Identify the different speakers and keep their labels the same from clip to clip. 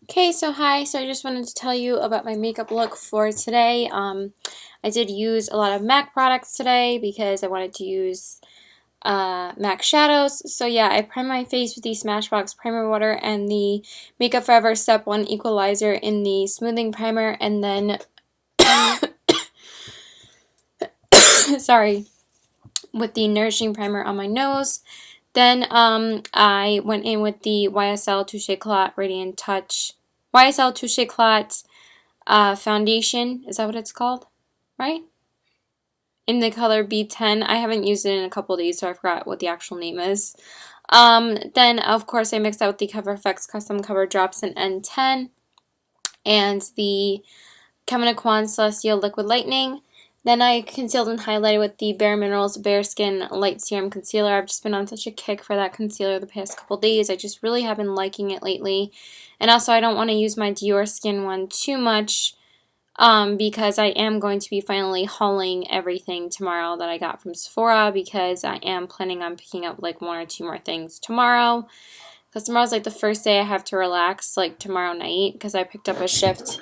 Speaker 1: Okay, so hi. So I just wanted to tell you about my makeup look for today. I did use a lot of MAC products today because I wanted to use MAC shadows. So yeah, I primed my face with the Smashbox Primer Water and the Makeup Forever Step 1 Equalizer in the Smoothing Primer, and then, sorry, with the Nourishing Primer on my nose. Then I went in with the YSL Touche Éclat Radiant Touch, YSL Touche Éclat foundation. Is that what it's called? Right? In the color B10. I haven't used it in a couple days, so I forgot what the actual name is. Then, of course, I mixed out with the Cover FX Custom Cover Drops in N10 and the Kevin Aquan Celestial Liquid Lightning. Then I concealed and highlighted with the Bare Minerals Bare Skin Light Serum Concealer. I've just been on such a kick for that concealer the past couple days. I just really have been liking it lately. And also, I don't want to use my Dior Skin one too much because I am going to be finally hauling everything tomorrow that I got from Sephora, because I am planning on picking up like one or two more things tomorrow. Because tomorrow's like the first day I have to relax, like tomorrow night, because I picked up a shift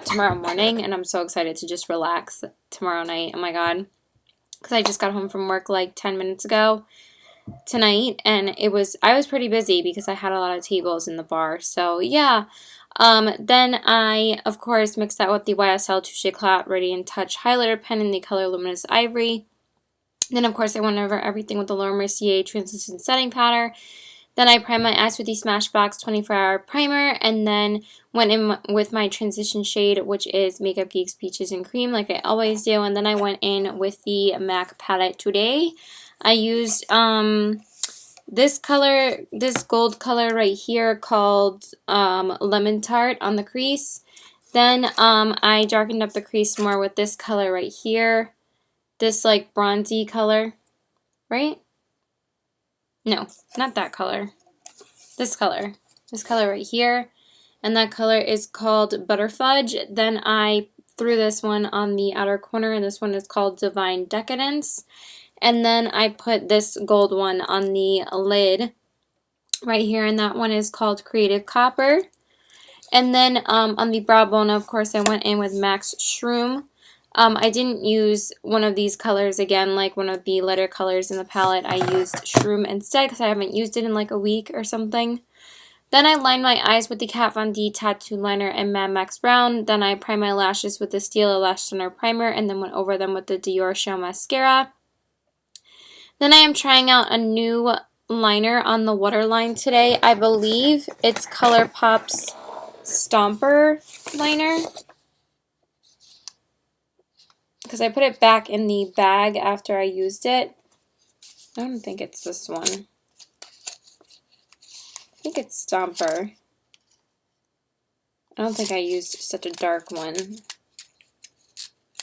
Speaker 1: tomorrow morning, and I'm so excited to just relax tomorrow night. Oh my god. Because I just got home from work like 10 minutes ago tonight, and I was pretty busy because I had a lot of tables in the bar. So yeah. Then I, of course, mixed that with the YSL Touche Éclat Radiant Touch Highlighter Pen in the color Luminous Ivory. Then, of course, I went over everything with the Laura Mercier Translucent Setting Powder. Then I primed my eyes with the Smashbox 24-Hour Primer, and then went in with my transition shade, which is Makeup Geek's Peaches and Cream, like I always do. And then I went in with the MAC palette today. I used this color, this gold color right here called Lemon Tart on the crease. Then I darkened up the crease more with this color right here. This like bronzy color, right? No, not that color. This color. This color right here. And that color is called Butter Fudge. Then I threw this one on the outer corner, and this one is called Divine Decadence. And then I put this gold one on the lid right here, and that one is called Creative Copper. And then on the brow bone, of course, I went in with MAC's Shroom. I didn't use one of these colors again, like one of the lighter colors in the palette. I used Shroom instead because I haven't used it in like a week or something. Then I lined my eyes with the Kat Von D Tattoo Liner and Mad Max Brown. Then I primed my lashes with the Stila Lash Center Primer, and then went over them with the Dior Show Mascara. Then I am trying out a new liner on the waterline today. I believe it's ColourPop's Stomper liner, because I put it back in the bag after I used it. I don't think it's this one. I think it's Stomper. I don't think I used such a dark one.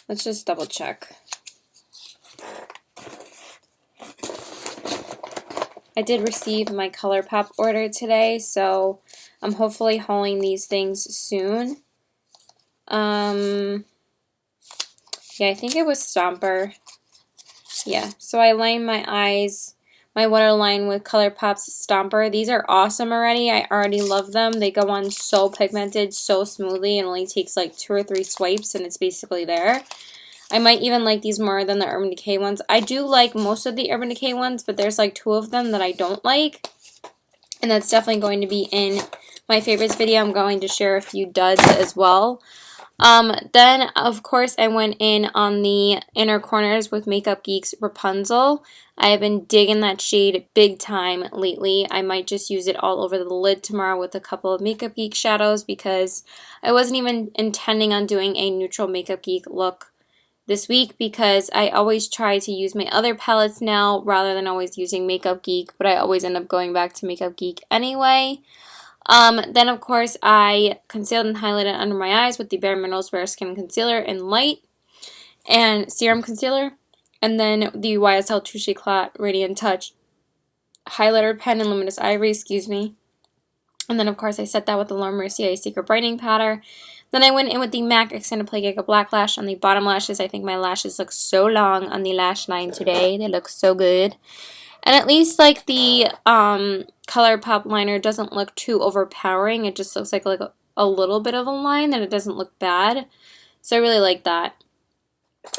Speaker 1: Let's just double check. I did receive my ColourPop order today, so I'm hopefully hauling these things soon. Yeah, I think it was Stomper. Yeah, so I lined my eyes, my waterline with ColourPop's Stomper. These are awesome already. I already love them. They go on so pigmented, so smoothly, and only takes like 2 or 3 swipes, and it's basically there. I might even like these more than the Urban Decay ones. I do like most of the Urban Decay ones, but there's like 2 of them that I don't like. And that's definitely going to be in my favorites video. I'm going to share a few duds as well. Then, of course, I went in on the inner corners with Makeup Geek's Rapunzel. I have been digging that shade big time lately. I might just use it all over the lid tomorrow with a couple of Makeup Geek shadows, because I wasn't even intending on doing a neutral Makeup Geek look this week, because I always try to use my other palettes now rather than always using Makeup Geek, but I always end up going back to Makeup Geek anyway. Then, of course, I concealed and highlighted under my eyes with the Bare Minerals Bare Skin Concealer in Light and Serum Concealer. And then the YSL Touche Éclat Radiant Touch Highlighter Pen in Luminous Ivory, excuse me. And then, of course, I set that with the Laura Mercier Secret Brightening Powder. Then I went in with the MAC Extended Play Giga Black Lash on the bottom lashes. I think my lashes look so long on the lash line today. They look so good. And at least like the ColourPop liner doesn't look too overpowering. It just looks like a little bit of a line, and it doesn't look bad. So I really like that.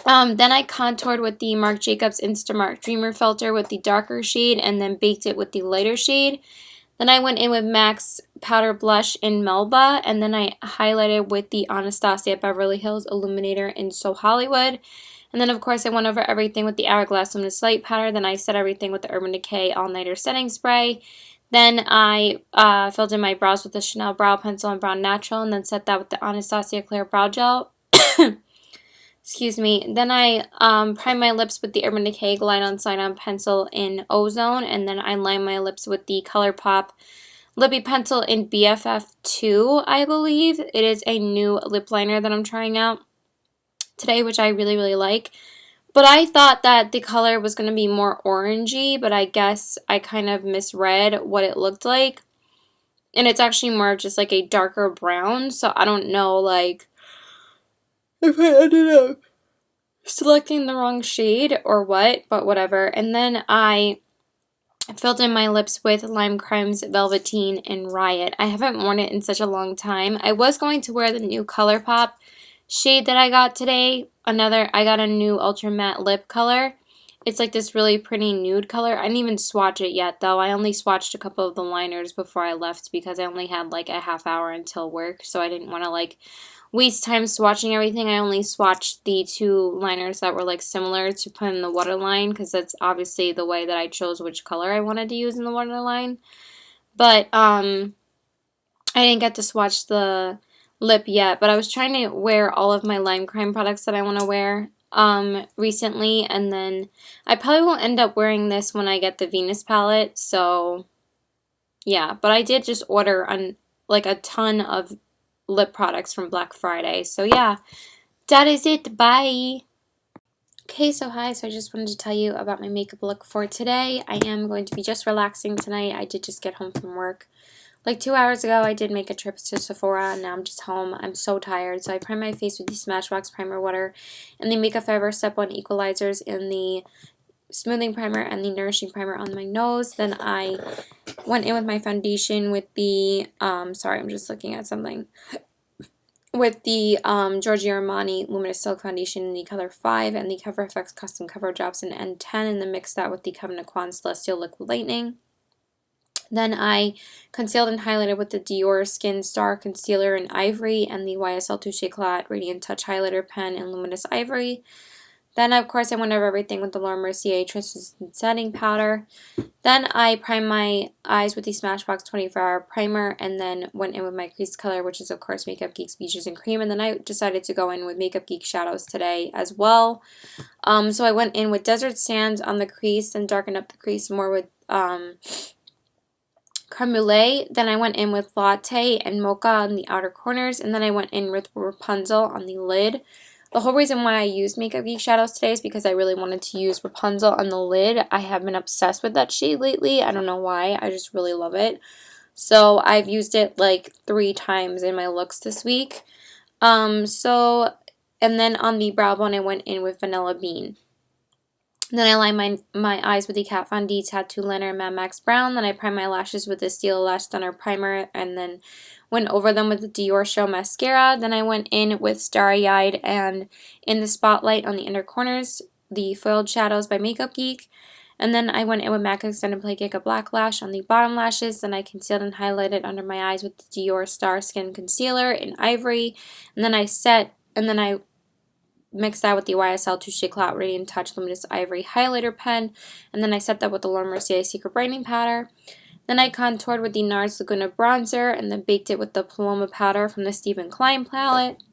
Speaker 1: Then I contoured with the Marc Jacobs Instamark Dreamer Filter with the darker shade, and then baked it with the lighter shade. Then I went in with MAC's Powder Blush in Melba, and then I highlighted with the Anastasia Beverly Hills Illuminator in So Hollywood. And then, of course, I went over everything with the Hourglass Luminous Light Powder. Then I set everything with the Urban Decay All Nighter Setting Spray. Then I filled in my brows with the Chanel Brow Pencil in Brown Natural, and then set that with the Anastasia Clear Brow Gel. Excuse me. Then I primed my lips with the Urban Decay Glide On Slide On Pencil in Ozone, and then I lined my lips with the ColourPop Lippy Pencil in BFF2, I believe. It is a new lip liner that I'm trying out today, which I really, really like. But I thought that the color was going to be more orangey, but I guess I kind of misread what it looked like. And it's actually more of just like a darker brown, so I don't know, like, if I ended up selecting the wrong shade or what, but whatever. And then I filled in my lips with Lime Crime's Velveteen in Riot. I haven't worn it in such a long time. I was going to wear the new ColourPop shade that I got today. I got a new Ultra Matte lip color. It's like this really pretty nude color. I didn't even swatch it yet, though. I only swatched a couple of the liners before I left because I only had like a half hour until work, so I didn't want to like waste time swatching everything. I only swatched the two liners that were like similar to put in the waterline, because that's obviously the way that I chose which color I wanted to use in the waterline. But I didn't get to swatch the lip yet, but I was trying to wear all of my Lime Crime products that I want to wear recently, and then I probably will end up wearing this when I get the Venus palette. So yeah, but I did just order like a ton of lip products from Black Friday. So yeah, that is it. Bye. Okay, so hi. So I just wanted to tell you about my makeup look for today. I am going to be just relaxing tonight. I did just get home from work. Like 2 hours ago, I did make a trip to Sephora, and now I'm just home. I'm so tired. So I primed my face with the Smashbox Primer Water and the Makeup Forever Step 1 Equalizers in the Smoothing Primer and the Nourishing Primer on my nose. Then I went in with my foundation with the, sorry, I'm just looking at something. With the Giorgio Armani Luminous Silk Foundation in the color 5 and the Cover FX Custom Cover Drops in N10, and then mix that with the Kevyn Aucoin Celestial Liquid Lightning. Then I concealed and highlighted with the Dior Skin Star Concealer in Ivory and the YSL Touche Éclat Radiant Touch Highlighter Pen in Luminous Ivory. Then, of course, I went over everything with the Laura Mercier Translucent Setting Powder. Then I primed my eyes with the Smashbox 24-Hour Primer, and then went in with my crease color, which is, of course, Makeup Geek's Beaches and Cream. And then I decided to go in with Makeup Geek Shadows today as well. So I went in with Desert Sands on the crease and darkened up the crease more with Creme Brulee. Then I went in with Latte and Mocha on the outer corners, and then I went in with Rapunzel on the lid. The whole reason why I used Makeup Geek Shadows today is because I really wanted to use Rapunzel on the lid. I have been obsessed with that shade lately. I don't know why. I just really love it. So I've used it like 3 times in my looks this week. And then on the brow bone, I went in with Vanilla Bean. Then I lined my eyes with the Kat Von D Tattoo Liner in Mad Max Brown. Then I primed my lashes with the Steel Lash Stunner Primer, and then went over them with the Dior Show Mascara. Then I went in with Starry Eyed and In the Spotlight on the inner corners, the Foiled Shadows by Makeup Geek. And then I went in with MAC Extended Play Cake Black Lash on the bottom lashes. Then I concealed and highlighted under my eyes with the Dior Star Skin Concealer in Ivory. And then I mixed that with the YSL Touche Éclat Radiant Touch Luminous Ivory Highlighter Pen, and then I set that with the Laura Mercier Secret Brightening Powder. Then I contoured with the NARS Laguna Bronzer, and then baked it with the Paloma Powder from the Stephen Klein palette.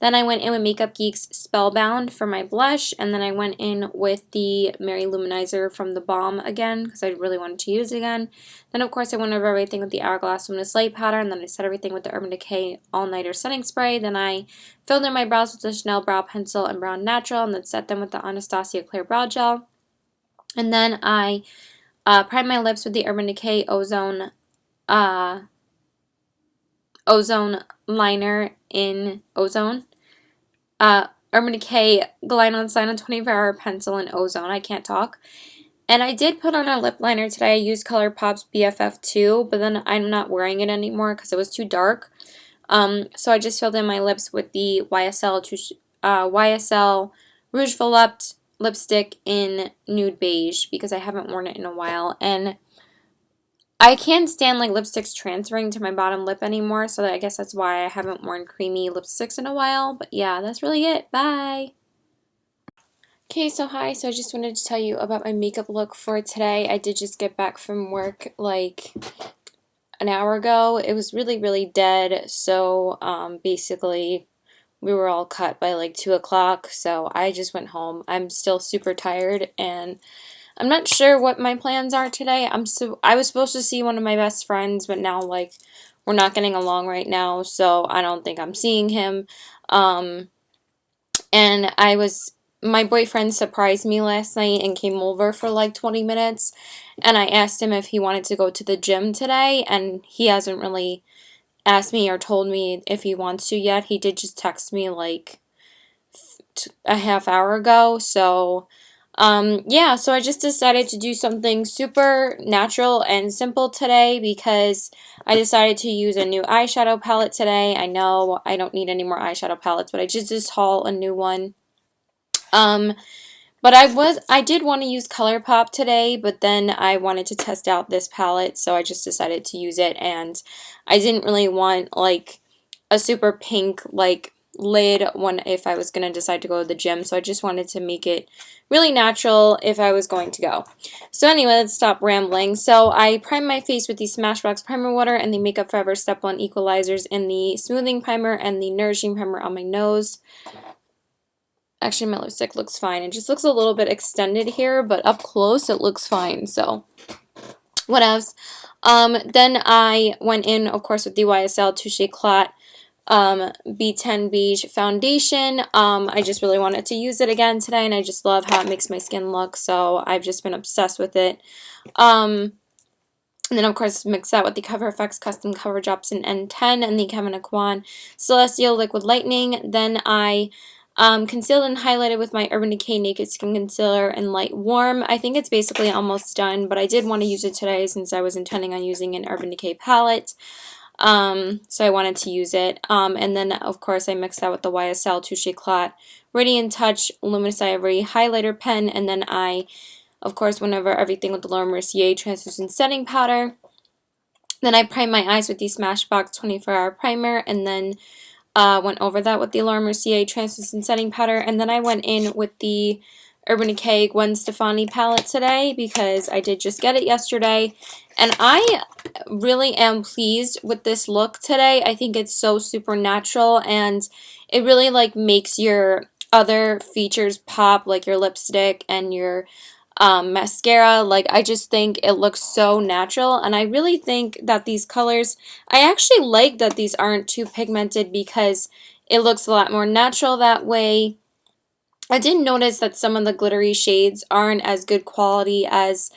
Speaker 1: Then I went in with Makeup Geek's Spellbound for my blush, and then I went in with the Mary Luminizer from the Balm again, because I really wanted to use it again. Then, of course, I went over everything with the Hourglass Luminous Light Powder, and then I set everything with the Urban Decay All Nighter Setting Spray. Then I filled in my brows with the Chanel Brow Pencil and Brown Natural, and then set them with the Anastasia Clear Brow Gel. And then I primed my lips with the Urban Decay Ozone liner in Ozone. Urban Decay Glide on Sign on 24-Hour Pencil in Ozone. I can't talk. And I did put on a lip liner today. I used ColourPop's BFF2, but then I'm not wearing it anymore because it was too dark. So I just filled in my lips with the YSL Rouge Volupte lipstick in Nude Beige because I haven't worn it in a while. And I can't stand like lipsticks transferring to my bottom lip anymore, so I guess that's why I haven't worn creamy lipsticks in a while. But yeah, that's really it. Bye! Okay, so hi. So I just wanted to tell you about my makeup look for today. I did just get back from work like an hour ago. It was really, really dead, so basically we were all cut by like 2 o'clock, so I just went home. I'm still super tired, and I'm not sure what my plans are today. I was supposed to see one of my best friends, but now like we're not getting along right now, so I don't think I'm seeing him. And my boyfriend surprised me last night and came over for like 20 minutes, and I asked him if he wanted to go to the gym today, and he hasn't really asked me or told me if he wants to yet. He did just text me like a half hour ago, so yeah, so I just decided to do something super natural and simple today because I decided to use a new eyeshadow palette today. I know I don't need any more eyeshadow palettes, but I just haul a new one. But I did want to use ColourPop today, but then I wanted to test out this palette, so I just decided to use it, and I didn't really want like a super pink like lid if I was going to decide to go to the gym, so I just wanted to make it really natural if I was going to go. So anyway, let's stop rambling. So I primed my face with the Smashbox Primer Water and the Makeup Forever Step 1 Equalizers in the Smoothing Primer and the Nourishing Primer on my nose. Actually, my lipstick looks fine. It just looks a little bit extended here, but up close it looks fine, so what else? Then I went in, of course, with the YSL Touche Éclat B10 Beige Foundation. I just really wanted to use it again today, and I just love how it makes my skin look, so I've just been obsessed with it. And then, of course, mix that with the Cover FX Custom Cover Drops in N10 and the Kevyn Aucoin Celestial Liquid Lightning. Then I concealed and highlighted with my Urban Decay Naked Skin Concealer in Light Warm. I think it's basically almost done, but I did want to use it today since I was intending on using an Urban Decay palette. So I wanted to use it. And then, of course, I mixed that with the YSL Touche Éclat Radiant Touch Luminous Ivory Highlighter Pen. And then I, of course, went over everything with the Laura Mercier Translucent Setting Powder. Then I primed my eyes with the Smashbox 24-Hour Primer, and then went over that with the Laura Mercier Translucent Setting Powder, and then I went in with the Urban Decay Gwen Stefani palette today because I did just get it yesterday, and I really am pleased with this look today. I think it's so super natural, and it really like makes your other features pop, like your lipstick and your mascara. Like, I just think it looks so natural, and I really think that these colors, I actually like that these aren't too pigmented because it looks a lot more natural that way. I did notice that some of the glittery shades aren't as good quality as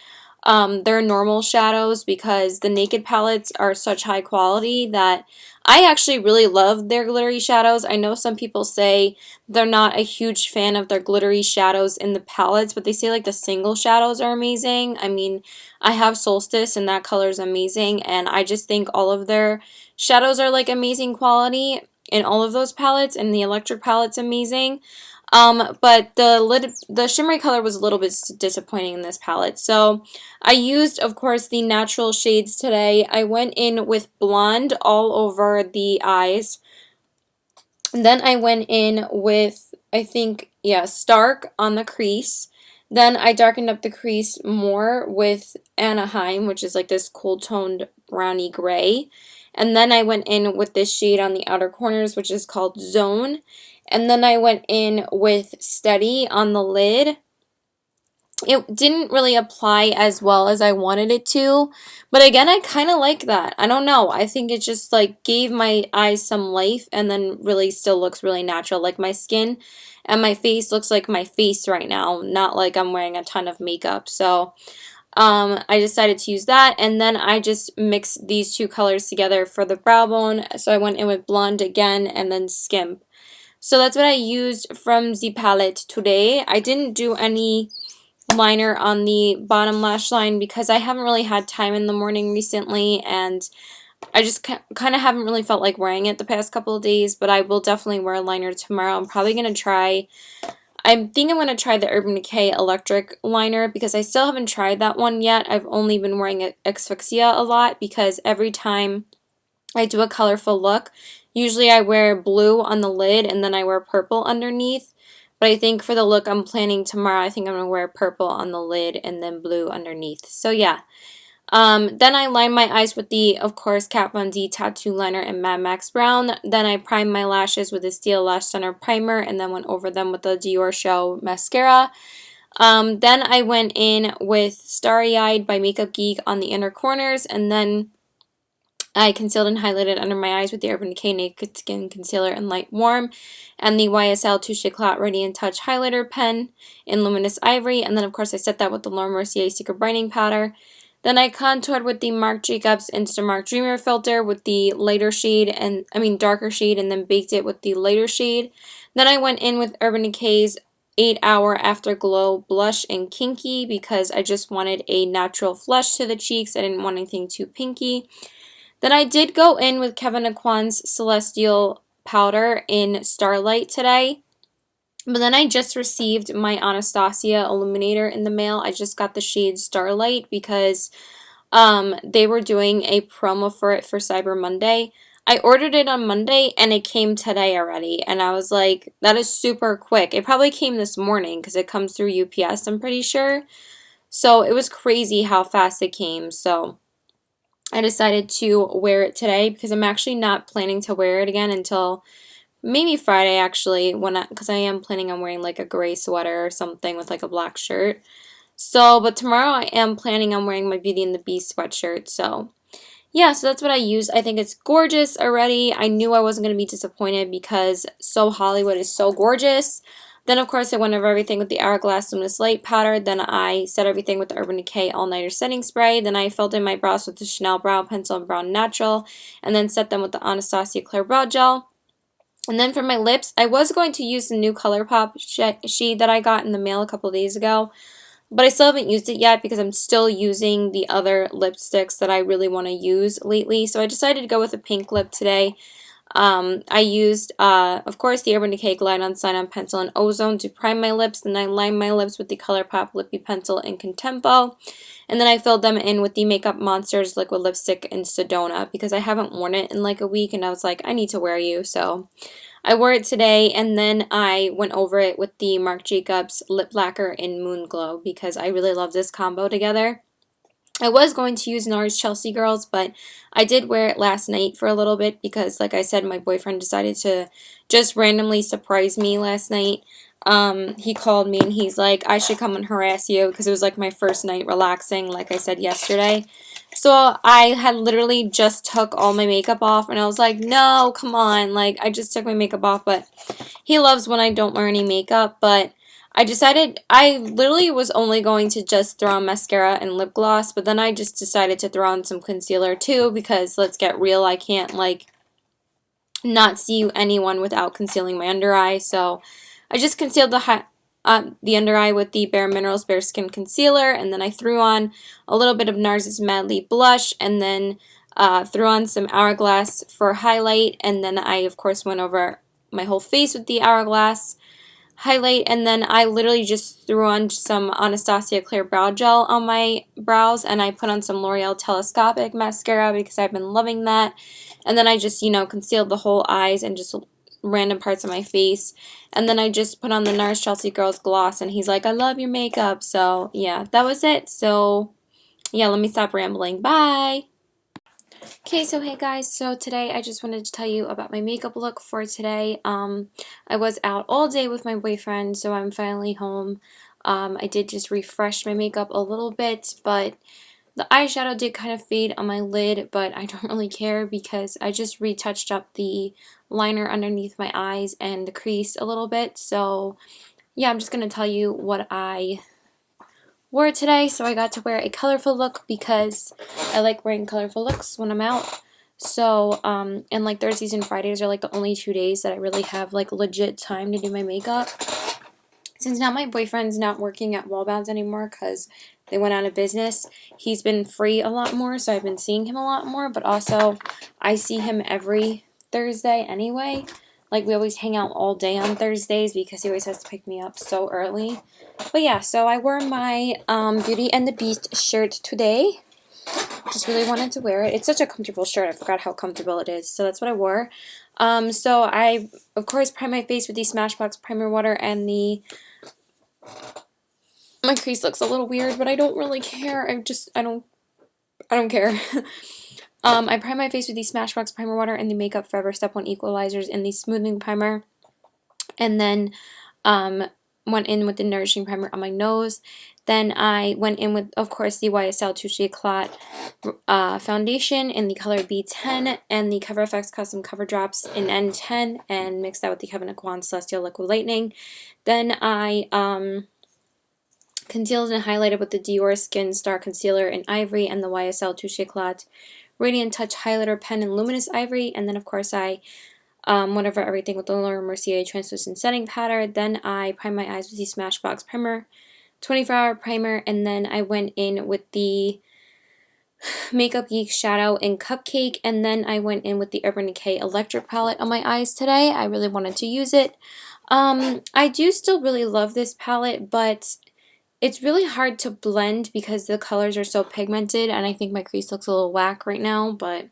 Speaker 1: their normal shadows because the Naked palettes are such high quality that I actually really love their glittery shadows. I know some people say they're not a huge fan of their glittery shadows in the palettes, but they say like the single shadows are amazing. I mean, I have Solstice and that color is amazing, and I just think all of their shadows are like amazing quality in all of those palettes, and the Electric palette's amazing. But the shimmery color was a little bit disappointing in this palette. So I used, of course, the natural shades today. I went in with blonde all over the eyes. And then I went in with, I think, yeah, Stark on the crease. Then I darkened up the crease more with Anaheim, which is like this cool-toned browny gray. And then I went in with this shade on the outer corners, which is called Zone. And then I went in with Steady on the lid. It didn't really apply as well as I wanted it to, but again, I kind of like that. I don't know. I think it just like gave my eyes some life and then really still looks really natural. Like my skin and my face looks like my face right now, not like I'm wearing a ton of makeup. So I decided to use that, and then I just mixed these two colors together for the brow bone. So I went in with Blonde again and then Skimp. So that's what I used from the palette today. I didn't do any liner on the bottom lash line because I haven't really had time in the morning recently, and I just kind of haven't really felt like wearing it the past couple of days, but I will definitely wear a liner tomorrow. I think I'm going to try the Urban Decay Electric Liner because I still haven't tried that one yet. I've only been wearing Asphyxia a lot because every time I do a colorful look, usually I wear blue on the lid and then I wear purple underneath. But I think for the look I'm planning tomorrow, I think I'm going to wear purple on the lid and then blue underneath. So yeah. Then I line my eyes with the, of course, Kat Von D Tattoo Liner in Mad Max Brown. Then I primed my lashes with the Steel Lash Center Primer and then went over them with the Dior Show Mascara. Then I went in with Starry Eyed by Makeup Geek on the inner corners, and then I concealed and highlighted under my eyes with the Urban Decay Naked Skin Concealer in Light Warm and the YSL Touche Éclat Radiant Touch Highlighter Pen in Luminous Ivory. And then, of course, I set that with the Laura Mercier Secret Brightening Powder. Then I contoured with the Marc Jacobs Instamark Dreamer filter with the lighter shade darker shade, and then baked it with the lighter shade. Then I went in with Urban Decay's 8-Hour Afterglow Blush in Kinky because I just wanted a natural flush to the cheeks. I didn't want anything too pinky. Then I did go in with Kevyn Aucoin's Celestial Powder in Starlight today. But then I just received my Anastasia Illuminator in the mail. I just got the shade Starlight because they were doing a promo for it for Cyber Monday. I ordered it on Monday and it came today already. And I was like, that is super quick. It probably came this morning because it comes through UPS, I'm pretty sure. So it was crazy how fast it came. So I decided to wear it today because I'm actually not planning to wear it again until maybe Friday, actually, because I am planning on wearing like a gray sweater or something with like a black shirt. So, but tomorrow I am planning on wearing my Beauty and the Beast sweatshirt. So yeah, so that's what I use. I think it's gorgeous already. I knew I wasn't going to be disappointed because So Hollywood is so gorgeous. Then, of course, I went over everything with the Hourglass Luminous Light Powder. Then I set everything with the Urban Decay All Nighter Setting Spray. Then I filled in my brows with the Chanel Brow Pencil and Brown Natural. And then set them with the Anastasia Clear Brow Gel. And then for my lips, I was going to use the new ColourPop shade that I got in the mail a couple days ago. But I still haven't used it yet because I'm still using the other lipsticks that I really want to use lately. So I decided to go with a pink lip today. I used, of course, the Urban Decay Glide On Sign On Pencil in Ozone to prime my lips. Then I lined my lips with the ColourPop Lippy Pencil in Contempo. And then I filled them in with the Makeup Monsters Liquid Lipstick in Sedona because I haven't worn it in like a week. And I was like, I need to wear you. So I wore it today, and then I went over it with the Marc Jacobs Lip Lacquer in Moon Glow because I really love this combo together. I was going to use NARS Chelsea Girls, but I did wear it last night for a little bit because, like I said, my boyfriend decided to just randomly surprise me last night. He called me and he's like, I should come and harass you because it was like my first night relaxing, like I said yesterday. So I had literally just took all my makeup off and I was like, no, come on. Like, I just took my makeup off, but he loves when I don't wear any makeup, but I decided I literally was only going to just throw on mascara and lip gloss, but then I just decided to throw on some concealer too because let's get real, I can't like not see anyone without concealing my under eye. So I just concealed the under eye with the Bare Minerals Bare Skin Concealer, and then I threw on a little bit of NARS's Madly Blush, and then threw on some Hourglass for highlight, and then I of course went over my whole face with the Hourglass highlight, and then I literally just threw on some Anastasia Clear Brow Gel on my brows, and I put on some L'Oreal Telescopic Mascara because I've been loving that, and then I just, concealed the whole eyes and just random parts of my face, and then I just put on the NARS Chelsea Girls gloss, and he's like, I love your makeup. So yeah, that was it. So yeah, let me stop rambling. Bye! Okay, so hey guys, so today I just wanted to tell you about my makeup look for today. I was out all day with my boyfriend, so I'm finally home. I did just refresh my makeup a little bit, but the eyeshadow did kind of fade on my lid, but I don't really care because I just retouched up the liner underneath my eyes and the crease a little bit. So yeah, I'm just going to tell you what I wore today. So I got to wear a colorful look because I like wearing colorful looks when I'm out. So, and like Thursdays and Fridays are like the only 2 days that I really have like legit time to do my makeup. Since now my boyfriend's not working at Wallbounds anymore because they went out of business, he's been free a lot more, so I've been seeing him a lot more, but also I see him every Thursday anyway. Like, we always hang out all day on Thursdays because he always has to pick me up so early. But yeah, so I wore my Beauty and the Beast shirt today. Just really wanted to wear it. It's such a comfortable shirt. I forgot how comfortable it is. So that's what I wore. So I, of course, prime my face with the Smashbox Primer Water and my crease looks a little weird, but I don't really care. I don't care. I prime my face with the Smashbox Primer Water and the Makeup Forever Step 1 Equalizers and the Smoothing Primer. And then went in with the Nourishing Primer on my nose. Then I went in with, of course, the YSL Touche Eclat foundation in the color B10 and the Cover FX Custom Cover Drops in N10 and mixed that with the Kevyn Aucoin Celestial Liquid Lightning. Then I concealed and highlighted with the Dior Skin Star Concealer in Ivory and the YSL Touche Eclat Radiant Touch Highlighter Pen in Luminous Ivory. And then, of course, I went over everything with the Laura Mercier Translucent Setting Powder. Then I primed my eyes with the Smashbox Primer, 24-hour primer, and then I went in with the Makeup Geek Shadow in Cupcake, and then I went in with the Urban Decay Electric palette on my eyes today. I really wanted to use it. I do still really love this palette, but it's really hard to blend because the colors are so pigmented, and I think my crease looks a little whack right now, but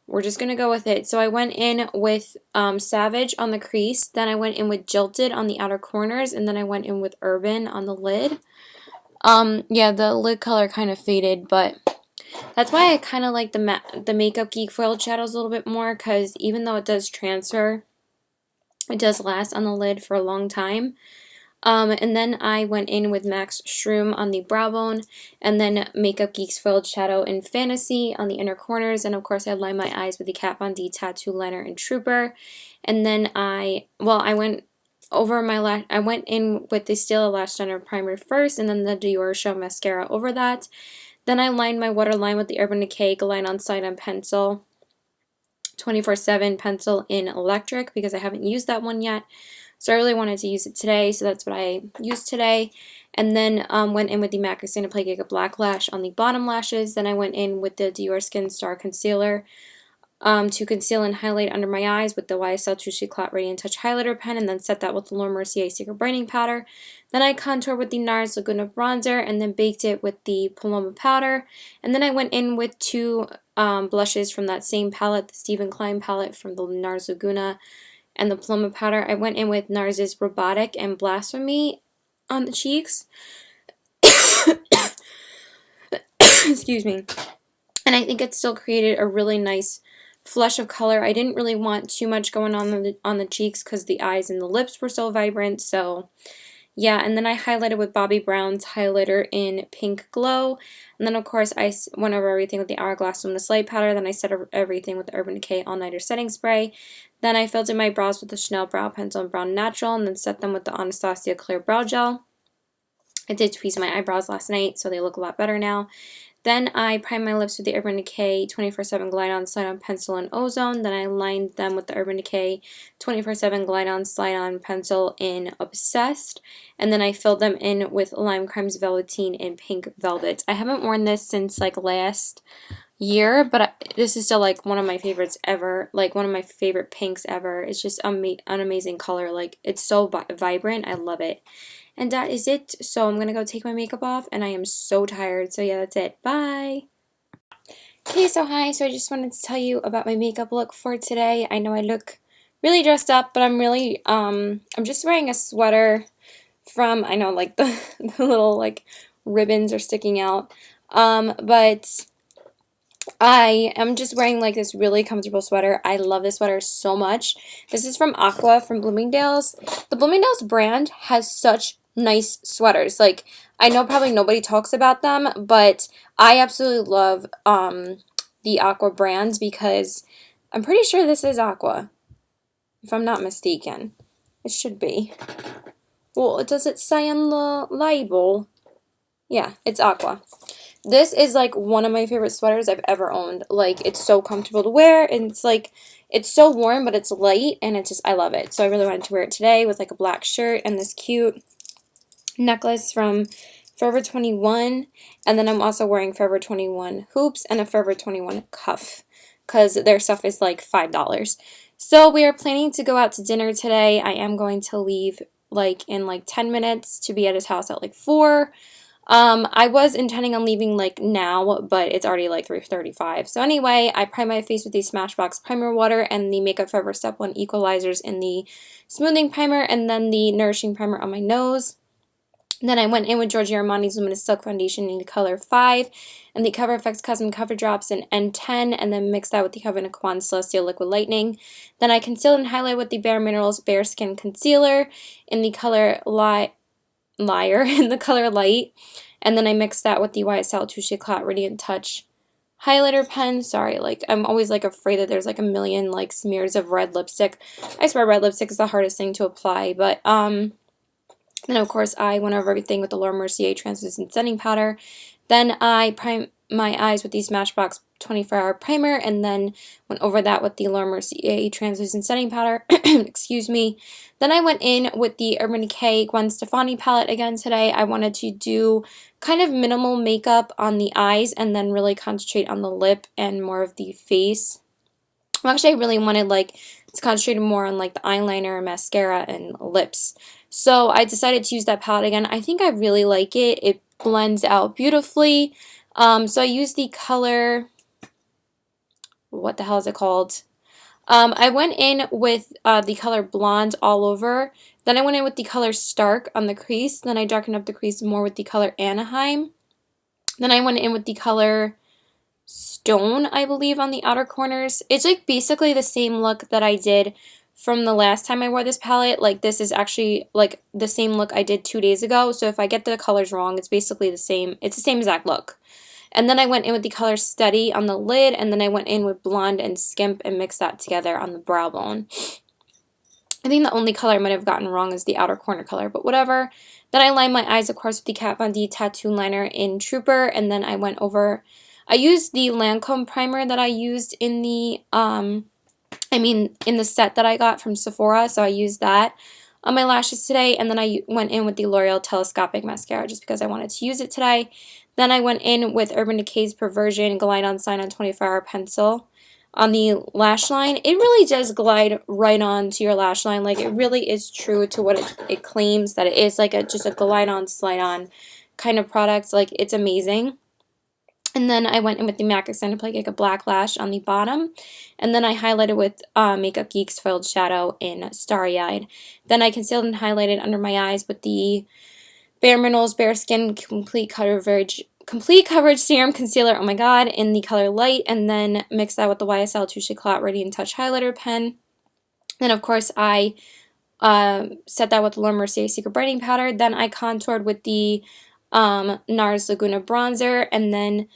Speaker 1: we're just going to go with it. So I went in with Savage on the crease, then I went in with Jilted on the outer corners, and then I went in with Urban on the lid. Yeah, the lid color kind of faded, but that's why I kind of like the Makeup Geek foiled shadows a little bit more, because even though it does transfer, it does last on the lid for a long time. And then I went in with Max Shroom on the brow bone, and then Makeup Geek's Foiled Shadow in Fantasy on the inner corners, and of course I lined my eyes with the Kat Von D Tattoo Liner in Trooper. And then I went over my lash, I went in with the Stila Lash Liner Primer first, and then the Dior Show Mascara over that. Then I lined my waterline with the Urban Decay Line on Side on Pencil, 24/7 pencil in Electric, because I haven't used that one yet. So I really wanted to use it today, so that's what I used today. And then went in with the MAC Extended Play Giga Black Lash on the bottom lashes. Then I went in with the Dior Skin Star Concealer to conceal and highlight under my eyes with the YSL Touche Eclat Radiant Touch Highlighter Pen, and then set that with the Laura Mercier Secret Brightening Powder. Then I contoured with the NARS Laguna Bronzer, and then baked it with the Paloma Powder. And then I went in with two blushes from that same palette, the Stephen Klein palette from the NARS Laguna and the Paloma Powder. I went in with NARS's Robotic and Blasphemy on the cheeks. Excuse me. And I think it still created a really nice flush of color. I didn't really want too much going on the cheeks because the eyes and the lips were so vibrant. So yeah, and then I highlighted with Bobbi Brown's highlighter in Pink Glow. And then, of course, I went over everything with the Hourglass Luminous Light Powder. Then I set everything with the Urban Decay All Nighter Setting Spray. Then I filled in my brows with the Chanel Brow Pencil in Brown Natural, and then set them with the Anastasia Clear Brow Gel. I did tweeze my eyebrows last night, so they look a lot better now. Then I primed my lips with the Urban Decay 24/7 Glide On Slide On Pencil in Ozone. Then I lined them with the Urban Decay 24/7 Glide On Slide On Pencil in Obsessed. And then I filled them in with Lime Crime's Velveteen in Pink Velvet. I haven't worn this since like last year, but this is still like one of my favorites ever, like one of my favorite pinks ever. It's just an amazing color. Like, it's so vibrant. I love it. And that is it. So I'm going to go take my makeup off, and I am so tired. So yeah, that's it. Bye! Okay, so hi. So I just wanted to tell you about my makeup look for today. I know I look really dressed up, but I'm really, I'm just wearing a sweater from, I know like the little like ribbons are sticking out. But I am just wearing like this really comfortable sweater. I love this sweater so much. This is from Aqua from Bloomingdale's. The Bloomingdale's brand has such nice sweaters. Like, I know probably nobody talks about them, but I absolutely love the Aqua brands because I'm pretty sure this is Aqua, if I'm not mistaken. It should be. Well, does it say on the label? Yeah, it's Aqua. This is like one of my favorite sweaters I've ever owned. Like, it's so comfortable to wear, and it's like, it's so warm, but it's light, and it's just, I love it. So I really wanted to wear it today with like a black shirt and this cute necklace from Forever 21. And then I'm also wearing Forever 21 hoops and a Forever 21 cuff because their stuff is like $5. So we are planning to go out to dinner today. I am going to leave like in like 10 minutes to be at his house at like 4. I was intending on leaving like now, but it's already like 3:35. So anyway, I prime my face with the Smashbox Primer Water and the Makeup Forever Step 1 Equalizers in the Smoothing Primer, and then the Nourishing Primer on my nose. Then I went in with Giorgio Armani's Luminous Silk Foundation in the color 5 and the Cover FX Cosmic Cover Drops in N10, and then mixed that with the Covenant Quan Celestial Liquid Lightning. Then I concealed and highlighted with the Bare Minerals Bare Skin Concealer in the color Liar in the color Light, and then I mixed that with the YSL Touche Éclat Radiant Touch highlighter pen. Sorry, like I'm always like afraid that there's like a million like smears of red lipstick. I swear red lipstick is the hardest thing to apply, but then of course I went over everything with the Laura Mercier Translucent Setting Powder. Then I primed my eyes with the Smashbox 24-hour primer, and then went over that with the Laura Mercier Translucent Setting Powder. Excuse me. Then I went in with the Urban Decay Gwen Stefani palette again today. I wanted to do kind of minimal makeup on the eyes and then really concentrate on the lip and more of the face. Well, actually, I really wanted like to concentrate more on like the eyeliner, mascara, and lips. So I decided to use that palette again. I think I really like it. It blends out beautifully. So I used the color, what the hell is it called? I went in with the color Blonde all over. Then I went in with the color Stark on the crease. Then I darkened up the crease more with the color Anaheim. Then I went in with the color Stone, I believe, on the outer corners. It's like basically the same look that I did from the last time I wore this palette. Like, this is actually like the same look I did 2 days ago. So if I get the colors wrong, it's basically the same. It's the same exact look. And then I went in with the color Steady on the lid, and then I went in with Blonde and Skimp and mixed that together on the brow bone. I think the only color I might have gotten wrong is the outer corner color, but whatever. Then I lined my eyes, of course, with the Kat Von D Tattoo Liner in Trooper, and then I went over... I used the Lancome primer that I used in the, in the set that I got from Sephora, so I used that on my lashes today, and then I went in with the L'Oreal Telescopic Mascara just because I wanted to use it today. Then I went in with Urban Decay's Perversion Glide On Sign On 24-Hour Pencil on the lash line. It really does glide right on to your lash line. Like, it really is true to what it claims that it is, like just a glide on, slide on kind of product. Like, it's amazing. And then I went in with the MAC Extended Play Cake, a black lash on the bottom. And then I highlighted with Makeup Geek's Foiled Shadow in Starry Eyed. Then I concealed and highlighted under my eyes with the Bare Minerals Bare Skin Complete Coverage Serum Concealer, oh my god, in the color Light. And then mixed that with the YSL Touche Éclat Radiant Touch Highlighter Pen. Then, of course, I set that with the Laura Mercier Secret Brightening Powder. Then I contoured with the NARS Laguna Bronzer, and then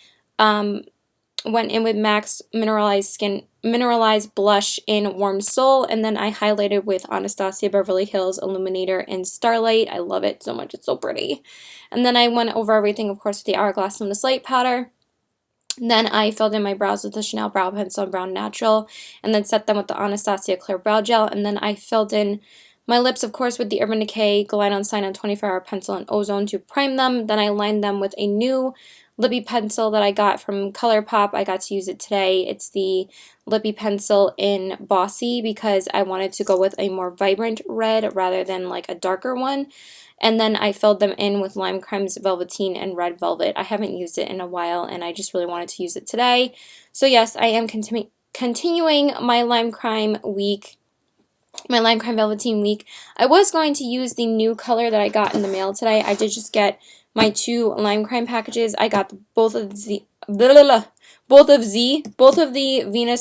Speaker 1: went in with MAC's Mineralized Blush in Warm Soul, and then I highlighted with Anastasia Beverly Hills Illuminator in Starlight. I love it so much. It's so pretty. And then I went over everything, of course, with the Hourglass Luminous Light Powder. And then I filled in my brows with the Chanel Brow Pencil in Brown Natural, and then set them with the Anastasia Clear Brow Gel, and then I filled in my lips, of course, with the Urban Decay Glide On Sign On 24-Hour Pencil in Ozone to prime them. Then I lined them with a new lippy pencil that I got from ColourPop. I got to use it today. It's the lippy pencil in Bossy because I wanted to go with a more vibrant red rather than like a darker one. And then I filled them in with Lime Crime's Velveteen and Red Velvet. I haven't used it in a while, and I just really wanted to use it today. So yes, I am continuing my Lime Crime week. My Lime Crime Velveteen week. I was going to use the new color that I got in the mail today. I did just get my 2 Lime Crime packages. I got both of the Venus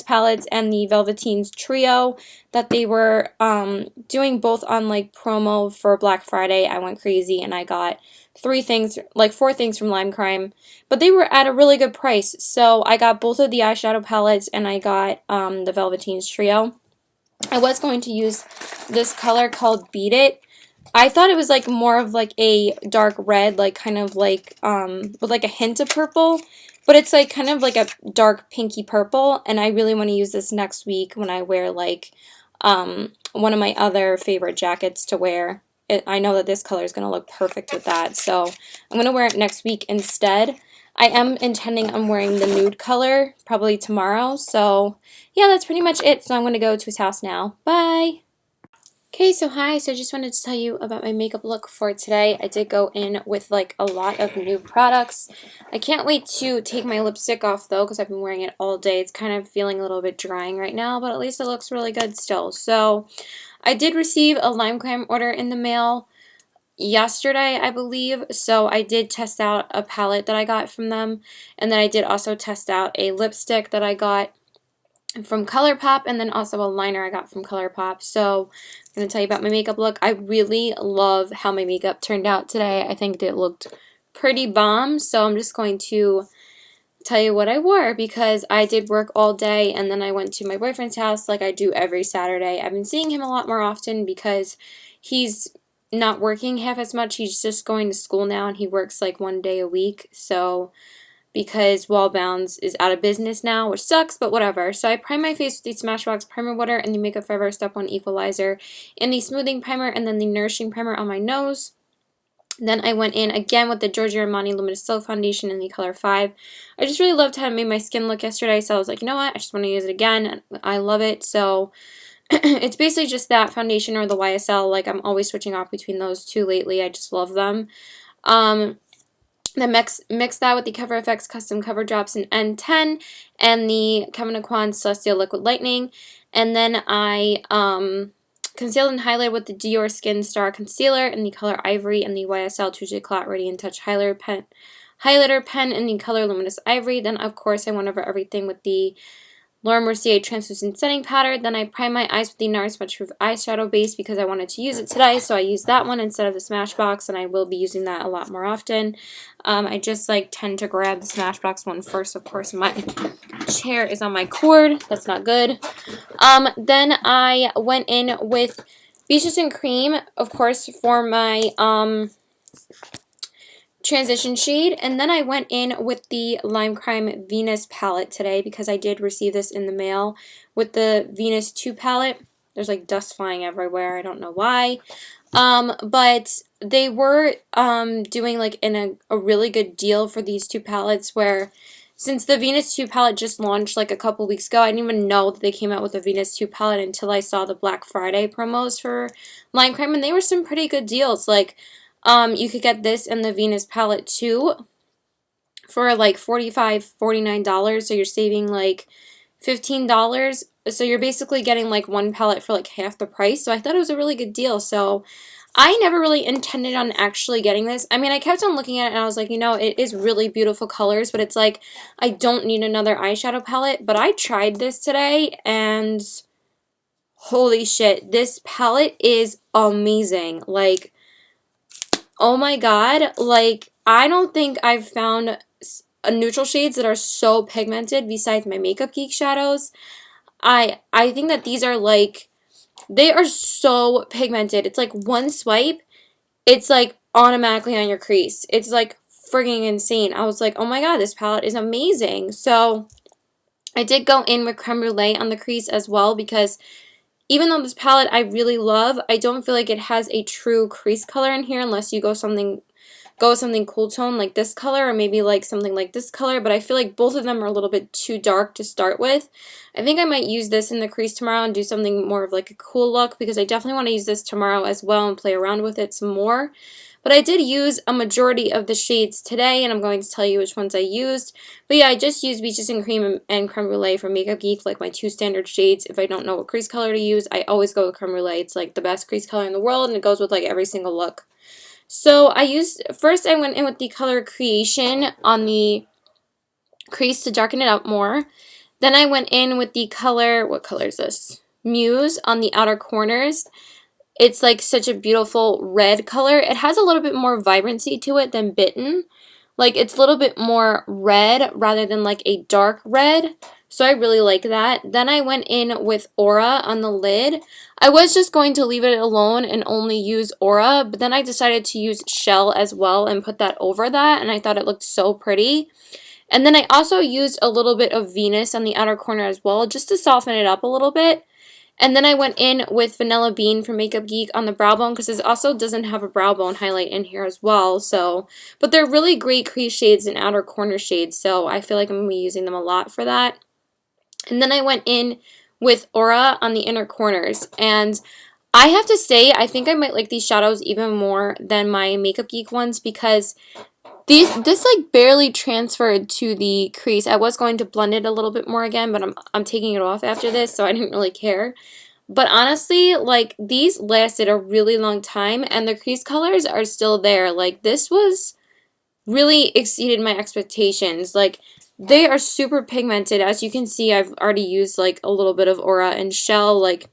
Speaker 1: palettes and the Velveteens trio that they were doing both on like promo for Black Friday. I went crazy and I got 4 things from Lime Crime, but they were at a really good price. So I got both of the eyeshadow palettes and I got the Velveteens trio. I was going to use this color called Beat It, I thought it was like more of like a dark red, like kind of like with like a hint of purple, but it's like kind of like a dark pinky purple, and I really want to use this next week when I wear like one of my other favorite jackets to wear. I know that this color is going to look perfect with that, so I'm going to wear it next week instead. I am intending on wearing the nude color probably tomorrow, so yeah, that's pretty much it. So I'm going to go to his house now. Bye! Okay, so hi, so I just wanted to tell you about my makeup look for today. I did go in with like a lot of new products. I can't wait to take my lipstick off though because I've been wearing it all day. It's kind of feeling a little bit drying right now, but at least it looks really good still. So I did receive a lime crime order in the mail yesterday, I believe, so I did test out a palette that I got from them, and then I did also test out a lipstick that I got from ColourPop, and then also a liner I got from ColourPop. So I'm going to tell you about my makeup look. I really love how my makeup turned out today. I think it looked pretty bomb, so I'm just going to tell you what I wore because I did work all day and then I went to my boyfriend's house like I do every Saturday. I've been seeing him a lot more often because he's not working half as much. He's just going to school now and he works like 1 day a week. So because Wallbounds is out of business now, which sucks, but whatever. So I prime my face with the Smashbox Primer Water and the Makeup Forever Step 1 Equalizer and the Smoothing Primer and then the Nourishing Primer on my nose. Then I went in again with the Giorgio Armani Luminous Silk Foundation in the color 5. I just really loved how it made my skin look yesterday, so I was like, you know what, I just want to use it again. I love it, so it's basically just that foundation or the YSL. Like, I'm always switching off between those two lately. I just love them. Then mix that with the Cover FX Custom Cover Drops in N10 and the Kevyn Aucoin Celestial Liquid Lightning. And then I concealed and highlighted with the Dior Skin Star Concealer in the color Ivory and the YSL Touche Éclat Radiant Touch highlighter pen in the color Luminous Ivory. Then, of course, I went over everything with the Laura Mercier Translucent Setting Powder. Then I primed my eyes with the NARS Smudge-Proof Eyeshadow Base because I wanted to use it today, so I used that one instead of the Smashbox, and I will be using that a lot more often. I just tend to grab the Smashbox one first. Of course, my chair is on my cord. That's not good. Then I went in with Beaches and Cream, of course, for my transition shade, and then I went in with the Lime Crime Venus palette today because I did receive this in the mail with the Venus 2 palette. There's like dust flying everywhere. I don't know why. But they were doing like in a really good deal for these two palettes where since the Venus 2 palette just launched like a couple weeks ago, I didn't even know that they came out with a Venus 2 palette until I saw the Black Friday promos for Lime Crime, and they were some pretty good deals. Like, you could get this and the Venus palette too for like $45, $49, so you're saving like $15. So you're basically getting like one palette for like half the price. So I thought it was a really good deal. So I never really intended on actually getting this. I mean, I kept on looking at it and I was like, you know, it is really beautiful colors, but it's like I don't need another eyeshadow palette. But I tried this today and holy shit, this palette is amazing. Like, oh my god, like, I don't think I've found neutral shades that are so pigmented besides my Makeup Geek shadows. I think that these are like, they are so pigmented. It's like one swipe, it's like automatically on your crease. It's like frigging insane. I was like, oh my god, this palette is amazing. So I did go in with Creme Brulee on the crease as well because even though this palette I really love, I don't feel like it has a true crease color in here unless you go with something cool tone like this color or maybe like something like this color, but I feel like both of them are a little bit too dark to start with. I think I might use this in the crease tomorrow and do something more of like a cool look because I definitely want to use this tomorrow as well and play around with it some more. But I did use a majority of the shades today, and I'm going to tell you which ones I used. But yeah, I just used Beaches and Cream and Creme Brulee from Makeup Geek, like my two standard shades. If I don't know what crease color to use, I always go with Creme Brulee. It's like the best crease color in the world, and it goes with like every single look. So first I went in with the color Creation on the crease to darken it up more. Then I went in with the color, what color is this? Muse on the outer corners. It's like such a beautiful red color. It has a little bit more vibrancy to it than Bitten, Like, it's a little bit more red rather than like a dark red. So I really like that. Then I went in with Aura on the lid. I was just going to leave it alone and only use Aura, but then I decided to use Shell as well and put that over that, and I thought it looked so pretty. And then I also used a little bit of Venus on the outer corner as well, just to soften it up a little bit. And then I went in with Vanilla Bean from Makeup Geek on the brow bone because it also doesn't have a brow bone highlight in here as well. So, but they're really great crease shades and outer corner shades, so I feel like I'm going to be using them a lot for that. And then I went in with Aura on the inner corners. And I have to say, I think I might like these shadows even more than my Makeup Geek ones because this like barely transferred to the crease. I was going to blend it a little bit more again, but I'm taking it off after this, so I didn't really care. But honestly, like, these lasted a really long time, and the crease colors are still there. Like, this was really exceeded my expectations. Like, they are super pigmented. As you can see, I've already used, like, a little bit of Aura and Shell, like,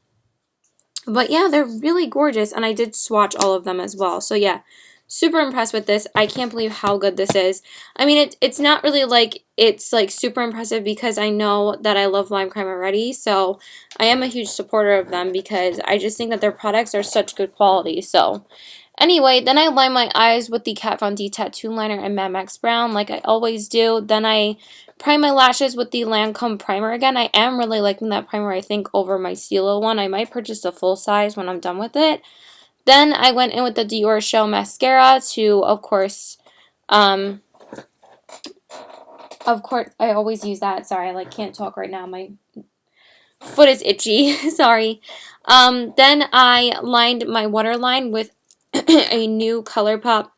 Speaker 1: but yeah, they're really gorgeous, and I did swatch all of them as well. So yeah, super impressed with this. I can't believe how good this is. I mean, it's not really like it's like super impressive because I know that I love Lime Crime already, so I am a huge supporter of them because I just think that their products are such good quality. So anyway, then I line my eyes with the Kat Von D Tattoo Liner in Matte Max Brown like I always do. Then I prime my lashes with the Lancome primer again. I am really liking that primer, I think, over my Stilo one. I might purchase a full size when I'm done with it. Then I went in with the Dior Show mascara to, of course, I always use that. Sorry, I like can't talk right now. My foot is itchy. Sorry. Then I lined my waterline with a new ColourPop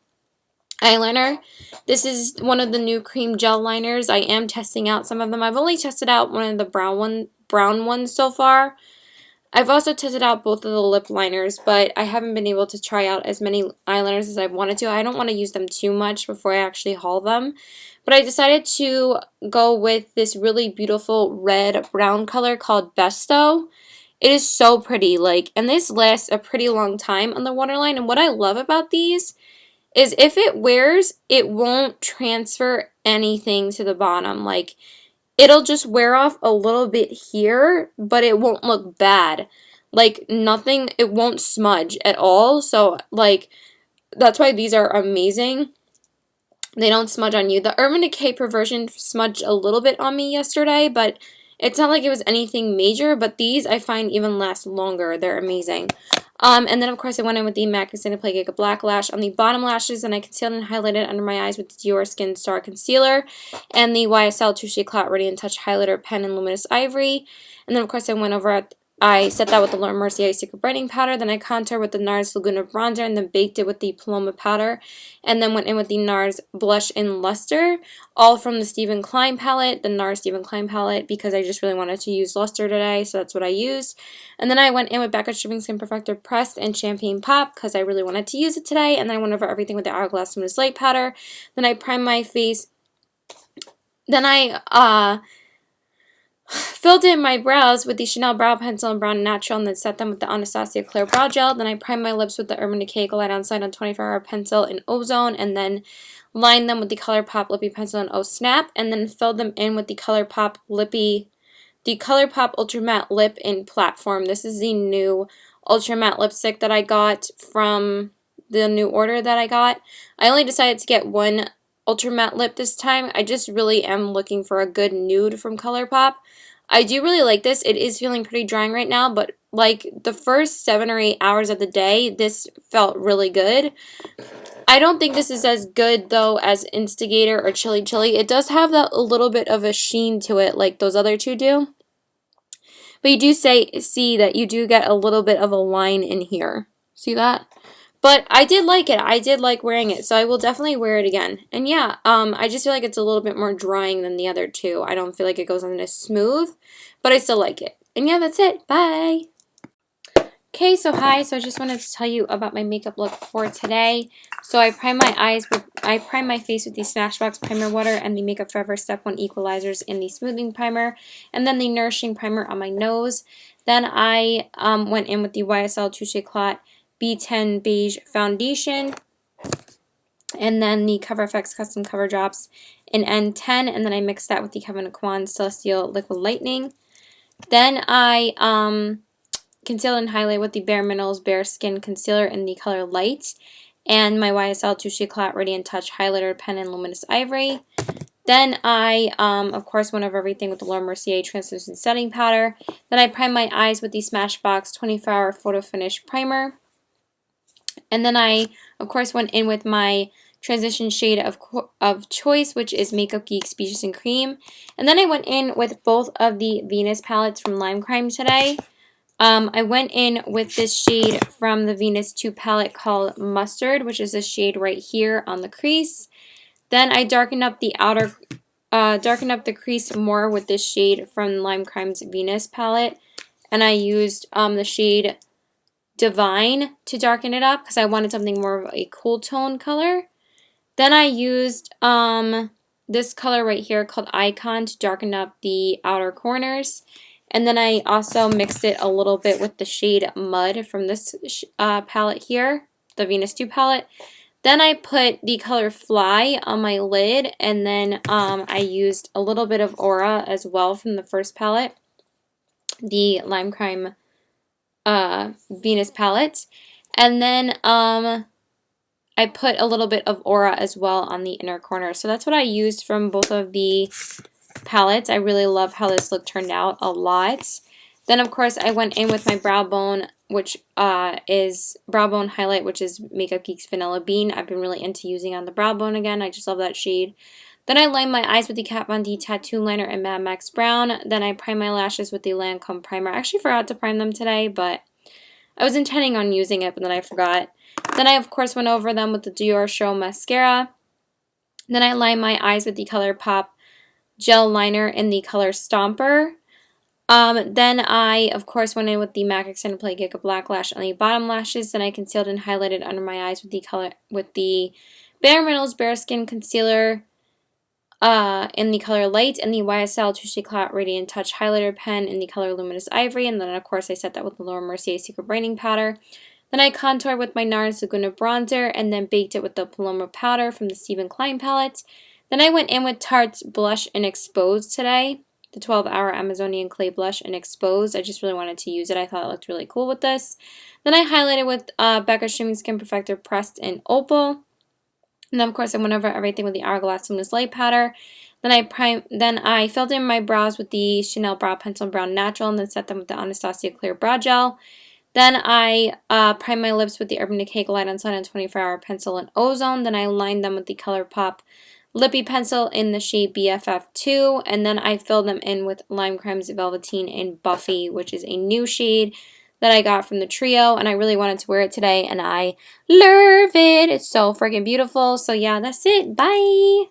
Speaker 1: eyeliner. This is one of the new cream gel liners. I am testing out some of them. I've only tested out one of the brown ones so far. I've also tested out both of the lip liners, but I haven't been able to try out as many eyeliners as I've wanted to. I don't want to use them too much before I actually haul them. But I decided to go with this really beautiful red-brown color called Besto. It is so pretty, like, and this lasts a pretty long time on the waterline. And what I love about these is if it wears, it won't transfer anything to the bottom. Like, it'll just wear off a little bit here, but it won't look bad. Like, nothing, it won't smudge at all. So, like, that's why these are amazing. They don't smudge on you. The Urban Decay Perversion smudged a little bit on me yesterday, but it's not like it was anything major, but these I find even last longer. They're amazing. And then, of course, I went in with the MAC Extended Play Giga Black Lash on the bottom lashes, and I concealed and highlighted under my eyes with the Dior Skin Star Concealer and the YSL Touche Clout Radiant Touch Highlighter Pen in Luminous Ivory. And then, of course, I set that with the Laura Mercier Secret Brightening Powder, then I contoured with the NARS Laguna Bronzer, and then baked it with the Paloma Powder, and then went in with the NARS Blush in Luster, all from the Stephen Klein palette, the NARS Stephen Klein palette, because I just really wanted to use Luster today, so that's what I used. And then I went in with Becca Stripping Skin Perfector Pressed and Champagne Pop, because I really wanted to use it today, and then I went over everything with the Hourglass Luminous Light Powder. Then I primed my face. Then I, filled in my brows with the Chanel Brow Pencil in Brown Natural and then set them with the Anastasia Clear Brow Gel. Then I primed my lips with the Urban Decay Glide On Slide on 24-Hour Pencil in Ozone and then lined them with the ColourPop Lippy Pencil in O Snap and then filled them in with the ColourPop Ultra Matte Lip in Platform. This is the new Ultra Matte lipstick that I got from the new order that I got. I only decided to get one Ultra Matte lip this time. I just really am looking for a good nude from ColourPop. I do really like this. It is feeling pretty drying right now, but like the first 7 or 8 hours of the day, this felt really good. I don't think this is as good though as Instigator or Chili Chili. It does have that a little bit of a sheen to it like those other two do. But you do see that you do get a little bit of a line in here. See that? But I did like it. I did like wearing it, so I will definitely wear it again. And yeah, I just feel like it's a little bit more drying than the other two. I don't feel like it goes on as smooth, but I still like it. And yeah, that's it. Bye! Okay, so hi. So I just wanted to tell you about my makeup look for today. So I prime my face with the Smashbox Primer Water and the Makeup Forever Step 1 Equalizers in the Smoothing Primer, and then the Nourishing Primer on my nose. Then I went in with the YSL Touche Clout B10 Beige Foundation, and then the Cover FX Custom Cover Drops in N10, and then I mixed that with the Kevyn Aucoin Celestial Liquid Lightning. Then I conceal and highlight with the Bare Minerals Bare Skin Concealer in the color Light, and my YSL Touche Éclat Radiant Touch Highlighter Pen in Luminous Ivory. Then I, of course, went over everything with the Laura Mercier Translucent Setting Powder. Then I primed my eyes with the Smashbox 24-Hour Photo Finish Primer. And then I, of course, went in with my transition shade of choice, which is Makeup Geek's Peaches and Cream. And then I went in with both of the Venus palettes from Lime Crime today. I went in with this shade from the Venus 2 palette called Mustard, which is a shade right here on the crease. Then I darkened up the crease more with this shade from Lime Crime's Venus palette. And I used the shade Divine to darken it up because I wanted something more of a cool tone color. Then I used this color right here called Icon to darken up the outer corners. And then I also mixed it a little bit with the shade Mud from this palette here, the Venus 2 palette. Then I put the color Fly on my lid, and then I used a little bit of Aura as well from the first palette, the Lime Crime Venus palette. And then I put a little bit of Aura as well on the inner corner. So that's what I used from both of the palettes. I really love how this look turned out a lot. Then, of course, I went in with my Brow Bone, which is Brow Bone Highlight, which is Makeup Geek's Vanilla Bean. I've been really into using on the brow bone again. I just love that shade. Then I lined my eyes with the Kat Von D Tattoo Liner in Mad Max Brown. Then I primed my lashes with the Lancome Primer. I actually forgot to prime them today, but I was intending on using it, but then I forgot. Then I, of course, went over them with the Dior Show Mascara. Then I lined my eyes with the ColourPop Gel Liner in the color Stomper. Then I, of course, went in with the MAC Extended Play Giga Black Lash on the bottom lashes. Then I concealed and highlighted under my eyes with the Bare Minerals Bare Skin Concealer in the color Light, and the YSL Touche Éclat Radiant Touch Highlighter Pen in the color Luminous Ivory. And then, of course, I set that with the Laura Mercier Secret Brightening Powder. Then I contoured with my NARS Laguna Bronzer, and then baked it with the Paloma Powder from the Stephen Klein palette. Then I went in with Tarte's Blush in Exposed today, the 12-Hour Amazonian Clay Blush in Exposed. I just really wanted to use it. I thought it looked really cool with this. Then I highlighted with Becca Streaming Skin Perfector Pressed in Opal. And then, of course, I went over everything with the Hourglass Luminous Light Powder. Then I filled in my brows with the Chanel Brow Pencil in Brown Natural, and then set them with the Anastasia Clear Brow Gel. Then I primed my lips with the Urban Decay Glide on Sun and 24-Hour Pencil in Ozone. Then I lined them with the ColourPop Lippy Pencil in the shade BFF2. And then I filled them in with Lime Crime's Velveteen in Buffy, which is a new shade that I got from the trio. And I really wanted to wear it today, and I love it. It's so freaking beautiful. So yeah, that's it. Bye!